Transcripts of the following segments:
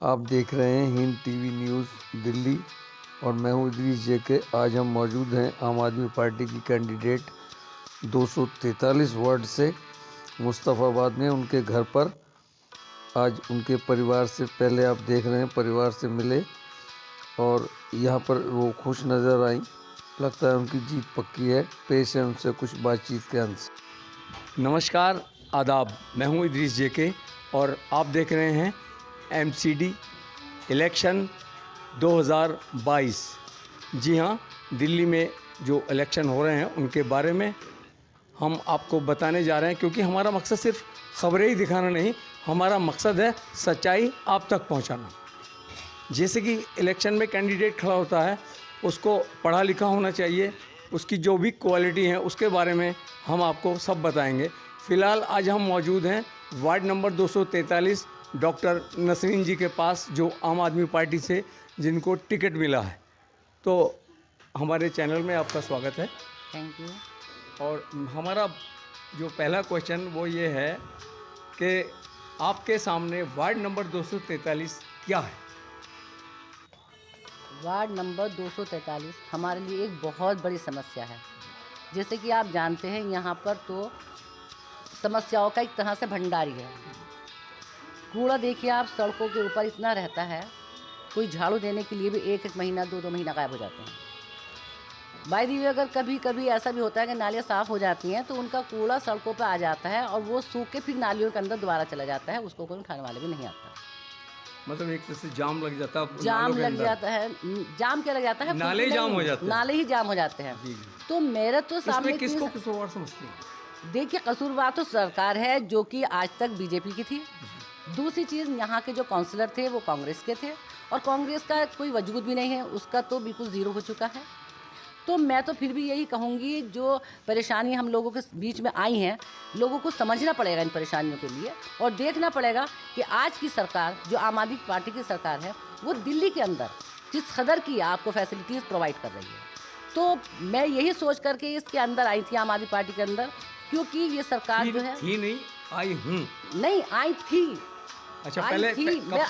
आप देख रहे हैं हिंद टीवी न्यूज़ दिल्ली और मैं हूं इदरीस जेके। आज हम मौजूद हैं आम आदमी पार्टी की कैंडिडेट 243 वार्ड से मुस्तफ़ाबाद में उनके घर पर। आज उनके परिवार से पहले आप देख रहे हैं परिवार से मिले और यहाँ पर वो खुश नज़र आई। लगता है उनकी जीत पक्की है। पेश है उनसे कुछ बातचीत के अंश। नमस्कार, आदाब। मैं हूं इदरीस जेके और आप देख रहे हैं एमसीडी इलेक्शन 2022। जी हाँ, दिल्ली में जो इलेक्शन हो रहे हैं उनके बारे में हम आपको बताने जा रहे हैं, क्योंकि हमारा मकसद सिर्फ खबरें ही दिखाना नहीं, हमारा मकसद है सच्चाई आप तक पहुंचाना। जैसे कि इलेक्शन में कैंडिडेट खड़ा होता है, उसको पढ़ा लिखा होना चाहिए, उसकी जो भी क्वालिटी है उसके बारे में हम आपको सब बताएंगे। फ़िलहाल आज हम मौजूद हैं वार्ड नंबर 243 डॉक्टर नसरीन जी के पास, जो आम आदमी पार्टी से जिनको टिकट मिला है। तो हमारे चैनल में आपका स्वागत है। Thank you. और हमारा जो पहला क्वेश्चन वो ये है कि आपके सामने वार्ड नंबर 243 क्या है? वार्ड नंबर 243 हमारे लिए एक बहुत बड़ी समस्या है। जैसे कि आप जानते हैं, यहाँ पर तो समस्याओं का एक तरह से भंडारी है। कूड़ा देखिए आप, सड़कों के ऊपर इतना रहता है, कोई झाड़ू देने के लिए भी एक एक महीना 2-2 महीना गायब हो जाते हैं। बाय द वे, अगर कभी कभी ऐसा भी होता है कि नालियाँ साफ़ हो जाती हैं तो उनका कूड़ा सड़कों पर आ जाता है और वो सूख के फिर नालियों के अंदर दोबारा चला जाता है, उसको कोई उठाने वाले भी नहीं आता। मतलब एक तरह से जाम लग जाता है। जाम लग जाता है। जाम क्या लग जाता है? नाले जाम हो जाते हैं। नाले ही जाम हो जाते हैं। जी। तो मेरे तो सामने किसको कसूरवार समझती हैं? देखिए, कसूरवार तो सरकार है जो कि आज तक बीजेपी की थी। दूसरी चीज़, यहाँ के जो काउंसलर थे वो कांग्रेस के थे और कांग्रेस का कोई वजूद भी नहीं है, उसका तो बिल्कुल ज़ीरो हो चुका है। तो मैं तो फिर भी यही कहूँगी, जो परेशानी हम लोगों के बीच में आई हैं, लोगों को समझना पड़ेगा इन परेशानियों के लिए और देखना पड़ेगा कि आज की सरकार, जो आम आदमी पार्टी की सरकार है, वो दिल्ली के अंदर किस कदर की आपको फैसिलिटीज़ प्रोवाइड कर रही है। तो मैं यही सोच करके इसके अंदर आई थी, आम आदमी पार्टी के अंदर, क्योंकि ये सरकार जो है थी नहीं, आई हूँ। नहीं, आई थी। अच्छा, पहले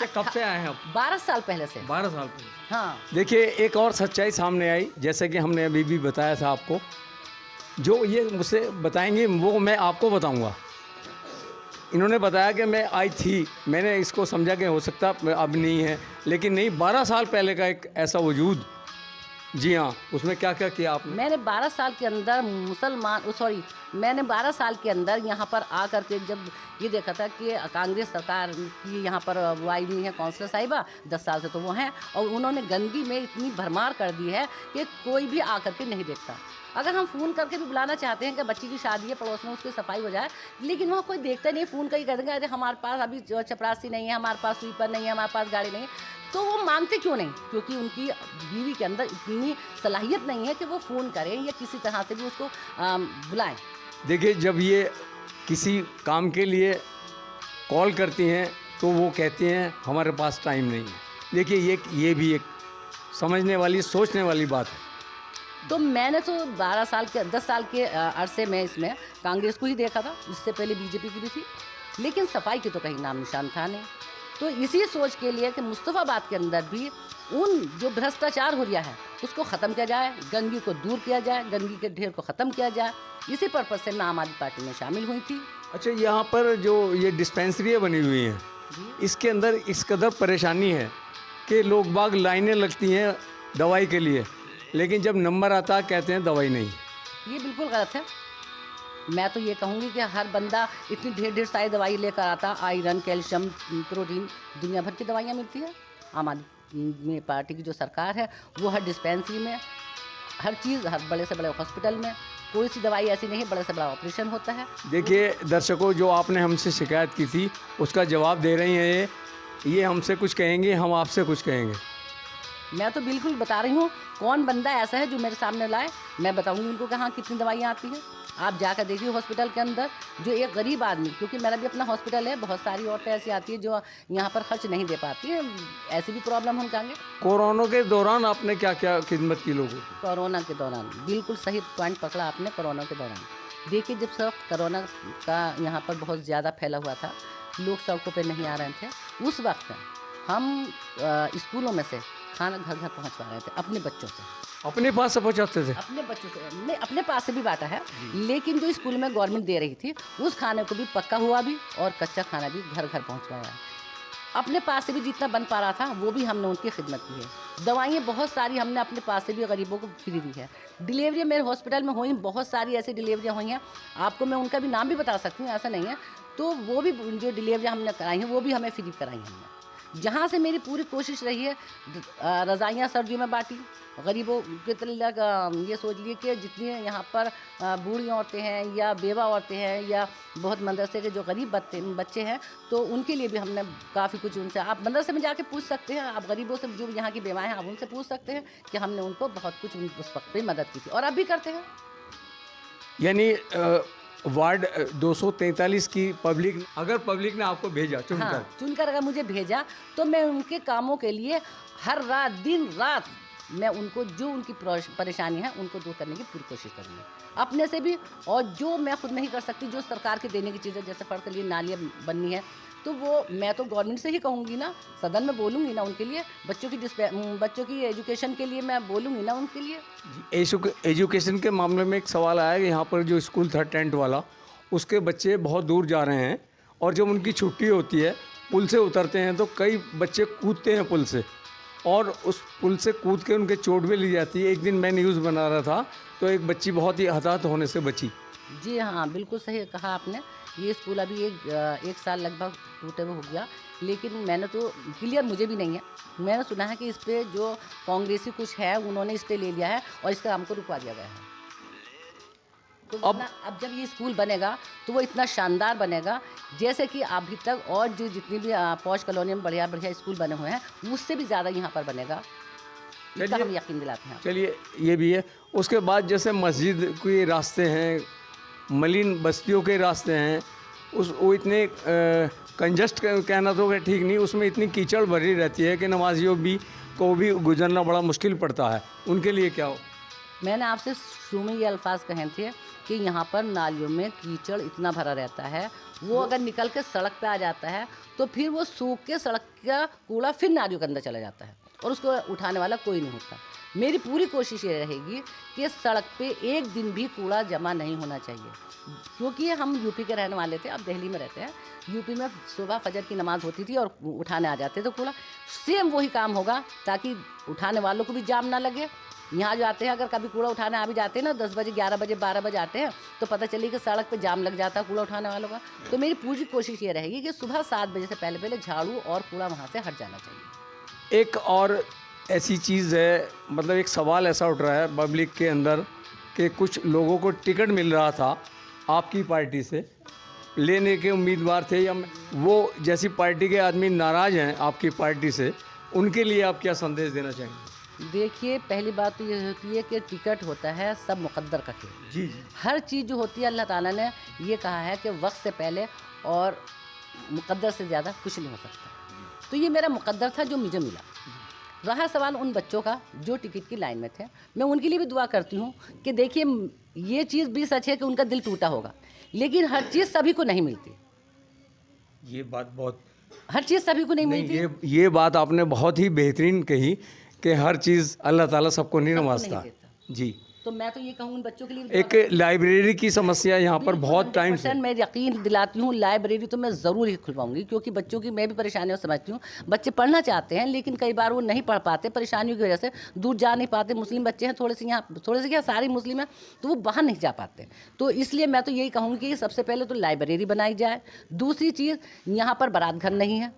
कब से आए हैं आप? 12 साल पहले से। 12 साल पहले। हाँ। देखिए, एक और सच्चाई सामने आई, जैसे कि हमने अभी भी बताया था आपको। जो ये मुझसे बताएंगे वो मैं आपको बताऊंगा। इन्होंने बताया कि मैं आई थी, मैंने इसको समझा कि हो सकता अब नहीं है, लेकिन नहीं, 12 साल पहले का एक ऐसा वजूद। जी हाँ, उसमें क्या क्या किया आपने? मैंने 12 साल के अंदर मैंने 12 साल के अंदर यहाँ पर आ करके जब ये देखा था कि कांग्रेस सरकार की यहाँ पर वो आई हुई है काउंसलर साहिबा, 10 साल से तो वो हैं, और उन्होंने गंदगी में इतनी भरमार कर दी है कि कोई भी आ करके नहीं देखता। अगर हम फ़ोन करके भी बुलाना चाहते हैं कि बच्ची की शादी है पड़ोस में, उसकी सफाई हो जाए, लेकिन वहाँ कोई देखता नहीं। फ़ोन करके कह देंगे, अरे हमारे पास अभी चपरासी नहीं है, हमारे पास स्वीपर नहीं है, हमारे पास गाड़ी नहीं है। तो वो मांगते क्यों नहीं? क्योंकि उनकी बीवी के अंदर इतनी सलाहियत नहीं है कि वो फ़ोन करें या किसी तरह से भी उसको बुलाएं। देखिए, जब ये किसी काम के लिए कॉल करती हैं तो वो कहती हैं हमारे पास टाइम नहीं है। देखिए, ये भी एक समझने वाली, सोचने वाली बात है। तो मैंने तो 10 साल के अरसे में इसमें कांग्रेस को ही देखा था, इससे पहले बीजेपी की भी थी, लेकिन सफाई की तो कहीं नाम निशान था नहीं। तो इसी सोच के लिए कि मुस्तफ़ाबाद के अंदर भी उन जो भ्रष्टाचार हो रहा है उसको ख़त्म किया जाए, गंदगी को दूर किया जाए, गंदगी के ढेर को ख़त्म किया जाए, इसी पर्पज़ से मैं आम आदमी पार्टी में शामिल हुई थी। अच्छा, यहाँ पर जो ये डिस्पेंसरियाँ बनी हुई हैं, इसके अंदर इस कदर परेशानी है कि लोग बाग लाइनें लगती हैं दवाई के लिए, लेकिन जब नंबर आता है कहते हैं दवाई नहीं। ये बिल्कुल गलत है। मैं तो ये कहूँगी कि हर बंदा इतनी ढेर सारी दवाई लेकर आता, आयरन, कैल्शियम, प्रोटीन, दुनिया भर की दवाइयाँ मिलती हैं। आम आदमी पार्टी की जो सरकार है वो हर डिस्पेंसरी में, हर चीज़, हर बड़े से बड़े हॉस्पिटल में कोई सी दवाई ऐसी नहीं है, बड़े से बड़ा ऑपरेशन होता है। देखिए दर्शकों, जो आपने हमसे शिकायत की थी उसका जवाब दे रही हैं ये हमसे कुछ कहेंगे, हम आपसे कुछ कहेंगे। मैं तो बिल्कुल बता रही हूँ, कौन बंदा ऐसा है जो मेरे सामने लाए, मैं बताऊँगी उनको कि हाँ कितनी दवाइयाँ आती हैं। आप जाकर देखिए हॉस्पिटल के अंदर, जो एक गरीब आदमी, क्योंकि मेरा भी अपना हॉस्पिटल है, बहुत सारी औरतें ऐसी आती हैं जो यहाँ पर खर्च नहीं दे पाती हैं, ऐसी भी प्रॉब्लम हम कहेंगे। कोरोना के दौरान आपने क्या क्या खिदमत की लोगों की? कोरोना के दौरान बिल्कुल सही पॉइंट पकड़ा आपने। कोरोना के दौरान देखिए, जब सब कोरोना का यहाँ पर बहुत ज़्यादा फैला हुआ था, लोग सड़कों पे नहीं आ रहे थे, उस वक्त हम स्कूलों में से खाना घर घर पहुंचवा रहे थे अपने बच्चों से। अपने पास से पहुँचाते थे? अपने बच्चों से नहीं, अपने पास से भी बांटा है, लेकिन जो स्कूल में गवर्नमेंट दे रही थी उस खाने को भी पक्का हुआ भी और कच्चा खाना भी घर घर पहुंचवाया। अपने पास से भी जितना बन पा रहा था वो भी हमने उनकी खिदमत की है। दवाइयाँ बहुत सारी हमने अपने पास से भी गरीबों को फ्री दी है। डिलीवरी मेरे हॉस्पिटल में हुई, बहुत सारी ऐसी डिलीवरियाँ हुई हैं, आपको मैं उनका भी नाम भी बता सकती हूँ, ऐसा नहीं है। तो वो भी जो डिलीवरियाँ हमने कराई हैं वो भी हमें फ्री कराई हैं हमने। जहाँ से मेरी पूरी कोशिश रही है, रज़ाइयाँ सर्दियों में बाँटी गरीबों के तलक। ये सोच लिए कि जितनी यहाँ पर बूढ़ी औरतें हैं या बेवा औरतें हैं या बहुत मदरसे के जो गरीब बच्चे हैं, तो उनके लिए भी हमने काफ़ी कुछ उनसे, आप मदरसे में जाके पूछ सकते हैं, आप गरीबों से जो यहाँ की बेवाएँ हैं आप उनसे पूछ सकते हैं कि हमने उनको बहुत कुछ उस वक्त पे मदद की थी और अब भी करते हैं। यानी वार्ड 243 की पब्लिक, अगर पब्लिक ने आपको भेजा चुनकर, हाँ, चुनकर अगर मुझे भेजा तो मैं उनके कामों के लिए हर रात दिन रात मैं उनको जो उनकी परेशानी है उनको दूर करने की पूरी कोशिश करूँगी अपने से भी। और जो मैं खुद नहीं कर सकती, जो सरकार के देने की चीज़ें, जैसे फर्क के लिए नालियाँ बननी है, तो वो मैं तो गवर्नमेंट से ही कहूँगी ना, सदन में बोलूँगी ना उनके लिए। बच्चों की एजुकेशन के लिए मैं बोलूँगी ना उनके लिए। एजुकेशन के मामले में एक सवाल आया कि यहाँ पर जो स्कूल था टेंट वाला, उसके बच्चे बहुत दूर जा रहे हैं और जब उनकी छुट्टी होती है पुल से उतरते हैं तो कई बच्चे कूदते हैं पुल से और उस पुल से कूद के उनके चोट भी ली जाती है। एक दिन मैं न्यूज़ बना रहा था तो एक बच्ची बहुत ही हताहत होने से बची। जी हाँ, बिल्कुल सही कहा आपने। ये स्कूल अभी एक साल लगभग टूटे हुए हो गया, लेकिन मैंने तो क्लियर मुझे भी नहीं है, मैंने सुना है कि इस पे जो कांग्रेसी कुछ है उन्होंने इस पे ले लिया है और इसका हमको रुकवा दिया गया है। तो अब जब ये स्कूल बनेगा तो वो इतना शानदार बनेगा जैसे कि अभी तक और जो जितनी भी पौष कॉलोनी में बढ़िया बढ़िया स्कूल बने हुए हैं उससे भी ज़्यादा यहाँ पर बनेगा, इसका हम यकीन दिलाते हैं। चलिए, ये भी है। उसके बाद जैसे मस्जिद के रास्ते हैं, मलिन बस्तियों के रास्ते हैं, वो इतने कंजस्ट कहना तो ठीक नहीं, उसमें इतनी कीचड़ भरी रहती है कि नमाजियों को भी गुजरना बड़ा मुश्किल पड़ता है। उनके लिए क्या हो? मैंने आपसे शुरू में ये अल्फाज कहे थे कि यहाँ पर नालियों में कीचड़ इतना भरा रहता है, वो अगर निकल के सड़क पे आ जाता है तो फिर वो सूख के सड़क का कूड़ा फिर नालियों के अंदर चला जाता है और उसको उठाने वाला कोई नहीं होता। मेरी पूरी कोशिश ये रहेगी कि सड़क पे एक दिन भी कूड़ा जमा नहीं होना चाहिए, क्योंकि हम यूपी के रहने वाले थे, अब दिल्ली में रहते हैं। यूपी में सुबह फजर की नमाज़ होती थी और उठाने आ जाते थे कूड़ा, सेम वही काम होगा ताकि उठाने वालों को भी जाम ना लगे। यहाँ जो आते हैं, अगर कभी कूड़ा उठाने आ भी जाते हैं ना, 10 बजे 11 बजे 12 बजे आते हैं तो पता चली कि सड़क पे जाम लग जाता है कूड़ा उठाने वालों का। तो मेरी पूरी कोशिश ये रहेगी कि सुबह 7 बजे से पहले पहले झाड़ू और कूड़ा वहाँ से हट जाना चाहिए। एक और ऐसी चीज़ है, मतलब एक सवाल ऐसा उठ रहा है पब्लिक के अंदर कि कुछ लोगों को टिकट मिल रहा था आपकी पार्टी से, लेने के उम्मीदवार थे, या वो जैसी पार्टी के आदमी नाराज़ हैं आपकी पार्टी से, उनके लिए आप क्या संदेश देना चाहेंगे? देखिए, पहली बात तो ये होती है कि टिकट होता है सब मुकद्दर का खेल। जी। हर चीज़ जो होती है अल्लाह ताला ने ये कहा है कि वक्त से पहले और मुकद्दर से ज़्यादा कुछ नहीं हो सकता। तो ये मेरा मुकद्दर था जो मुझे मिला। रहा सवाल उन बच्चों का जो टिकट की लाइन में थे, मैं उनके लिए भी दुआ करती हूँ कि देखिए, ये चीज़ भी सच है कि उनका दिल टूटा होगा, लेकिन हर चीज़ सभी को नहीं मिलती। ये बात बहुत, हर चीज़ सभी को नहीं मिलती। ये बात आपने बहुत ही बेहतरीन कही कि हर चीज़ अल्लाह ताला सबको नहीं नवाजता। जी। तो मैं तो ये कहूँ उन बच्चों के लिए, एक लाइब्रेरी की समस्या यहाँ पर बहुत टाइम से, मैं यकीन दिलाती हूँ लाइब्रेरी तो मैं ज़रूर ही खुलवाऊंगी, क्योंकि बच्चों की मैं भी परेशानियाँ समझती हूँ। बच्चे पढ़ना चाहते हैं लेकिन कई बार वो नहीं पढ़ पाते, परेशानियों की वजह से दूर जा नहीं पाते। मुस्लिम बच्चे हैं थोड़े से क्या सारे मुस्लिम हैं, तो वो बाहर नहीं जा पाते। तो इसलिए मैं तो यही कहूँगी कि सबसे पहले तो लाइब्रेरी बनाई जाए। दूसरी चीज़, यहाँ पर बारात घर नहीं है।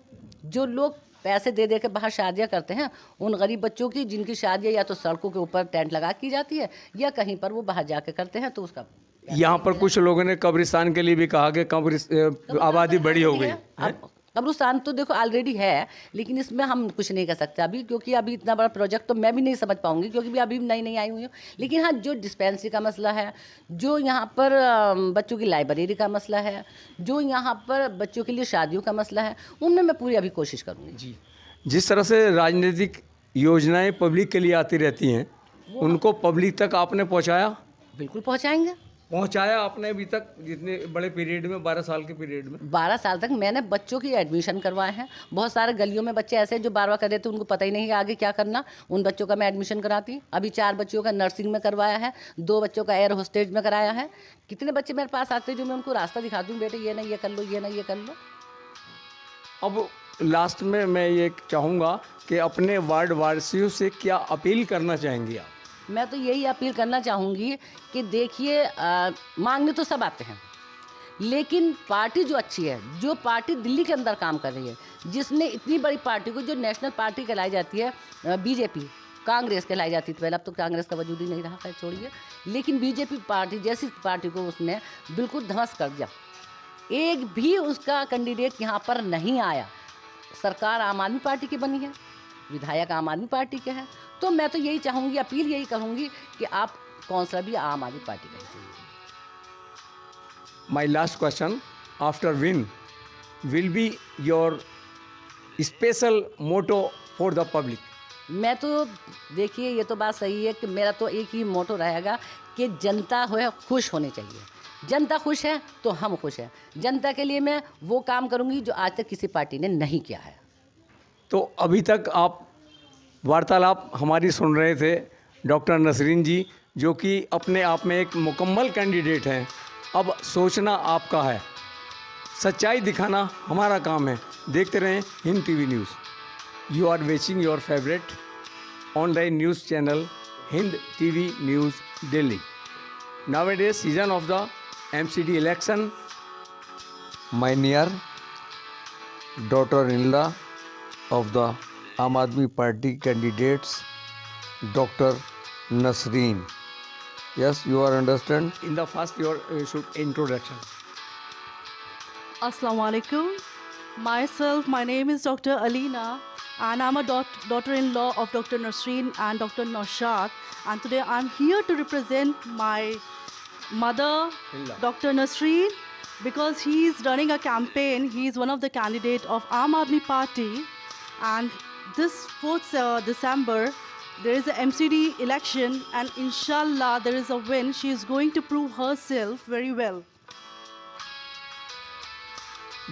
जो लोग पैसे दे दे के बाहर शादियाँ करते हैं, उन गरीब बच्चों की जिनकी शादियाँ या तो सड़कों के ऊपर टेंट लगा की जाती है या कहीं पर वो बाहर जाके करते हैं, तो उसका यहाँ पर कुछ लोगों ने कब्रिस्तान के लिए भी कहा कि आबादी बड़ी हो गई है। कब्रिस्तान तो देखो ऑलरेडी है, लेकिन इसमें हम कुछ नहीं कर सकते अभी, क्योंकि अभी इतना बड़ा प्रोजेक्ट तो मैं भी नहीं समझ पाऊंगी, क्योंकि अभी नई नई आई हुई हूँ। लेकिन हाँ, जो डिस्पेंसरी का मसला है, जो यहाँ पर बच्चों की लाइब्रेरी का मसला है, जो यहाँ पर बच्चों के लिए शादियों का मसला है, उनमें मैं पूरी अभी कोशिश करूँगी। जी। जिस तरह से राजनीतिक योजनाएं पब्लिक के लिए आती रहती हैं, उनको पब्लिक तक आपने पहुँचाया? बिल्कुल पहुँचाएंगे। पहुंचाया आपने अभी तक जितने बड़े पीरियड में, 12 साल के पीरियड में? 12 साल तक मैंने बच्चों की एडमिशन करवाए हैं। बहुत सारे गलियों में बच्चे ऐसे हैं जो 12वां कर रहे थे, उनको पता ही नहीं है आगे क्या करना। उन बच्चों का मैं एडमिशन कराती। अभी 4 बच्चों का नर्सिंग में करवाया है, 2 बच्चों का एयर होस्टेज में कराया है। कितने बच्चे मेरे पास आते हैं जो मैं उनको रास्ता दिखाती हूँ, बेटे ये नहीं ये कर लो, ये नहीं ये कर लो। अब लास्ट में मैं ये चाहूँगा कि अपने वार्ड वासियों से क्या अपील करना चाहेंगी आप? मैं तो यही अपील करना चाहूँगी कि देखिए, मांगने तो सब आते हैं, लेकिन पार्टी जो अच्छी है, जो पार्टी दिल्ली के अंदर काम कर रही है, जिसने इतनी बड़ी पार्टी को, जो नेशनल पार्टी कहलाई जाती है, बीजेपी, कांग्रेस कहलाई जाती थी पहले, अब तो कांग्रेस का वजूद ही नहीं रहा, खैर छोड़िए। लेकिन बीजेपी पार्टी जैसी पार्टी को उसने बिल्कुल ध्वस्त कर दिया। एक भी उसका कैंडिडेट यहाँ पर नहीं आया। सरकार आम आदमी पार्टी की बनी है, विधायक आम आदमी पार्टी के हैं, तो मैं तो यही चाहूँगी, अपील यही करूँगी कि आप कौंसलर भी आम आदमी पार्टी का ही चाहिए। My last question, after win, will be your special motto for the public? मैं तो देखिए, ये तो बात सही है कि मेरा तो एक ही मोटो रहेगा कि जनता हो खुश होनी चाहिए। जनता खुश है तो हम खुश हैं। जनता के लिए मैं वो काम करूँगी जो आज तक किसी पार्टी ने नहीं किया है। तो अभी तक आप वार्तालाप हमारी सुन रहे थे डॉक्टर नसरीन जी, जो कि अपने आप में एक मुकम्मल कैंडिडेट हैं। अब सोचना आपका है, सच्चाई दिखाना हमारा काम है। देखते रहें Hind TV news. You are watching your favourite online news channel Hind TV news Delhi. Nowadays season of the MCD election, My near daughter-in-law of the Aam Aadmi Party candidates, Dr. Nasreen. Yes, you are understand? in the first your should introduction. Assalamu alaikum. Myself, my name is Dr. Alina, and I'm a daughter-in-law of Dr. Nasreen and Dr. Naushad. And today I'm here to represent my mother, Illah. Dr. Nasreen, because he's running a campaign. He's one of the candidates of Aam Aadmi Party. And this 4th December, there is a MCD election, and inshallah there is a win. She is going to prove herself very well.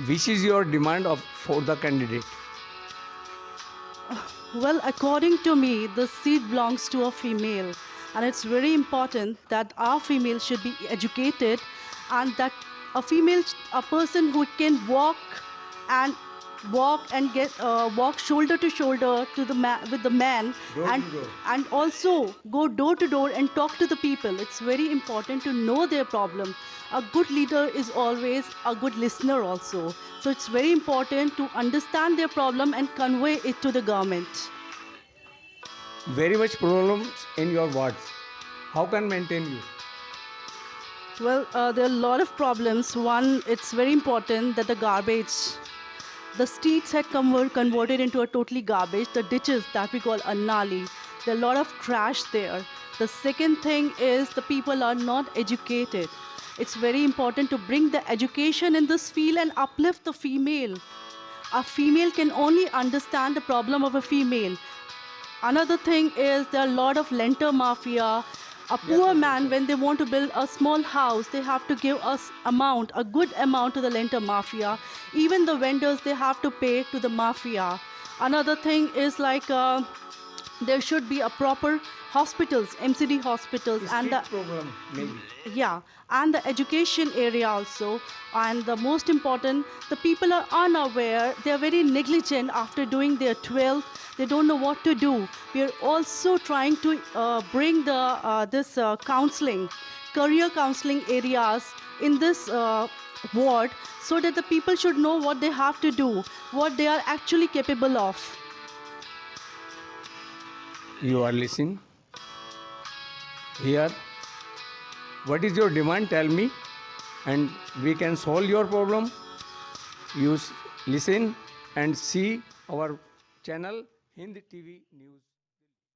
Which is your demand for the candidate? Well, according to me, the seat belongs to a female, and it's very important that our female should be educated, and that a person who can walk and walk shoulder to shoulder to with the man, Door and to door. and also go door to door and talk to the people. It's very important to know their problem. A good leader is always a good listener also. So it's very important to understand their problem and convey it to the government. Very much problems in your wards. How can maintain you? Well, there are a lot of problems. One, it's very important that the garbage, the streets had converted into a totally garbage. The ditches that we call a nali, there are a lot of trash there. The second thing is the people are not educated. It's very important to bring the education in this field and uplift the female. A female can only understand the problem of a female. Another thing is there are a lot of lender mafia. A poor man, when they want to build a small house, they have to give us a good amount to the lender mafia. Even the vendors, they have to pay to the mafia. Another thing is like there should be a proper hospitals, MCD hospitals, and the problem maybe. yeah, and the education area also. And the most important, the people are unaware. They are very negligent after doing their 12th. They don't know what to do. We are also trying to bring this counseling, career counseling areas in this ward, so that the people should know what they have to do, what they are actually capable of. You are listening here. What is your demand? Tell me, and we can solve your problem. You listen and see our channel Hind TV News.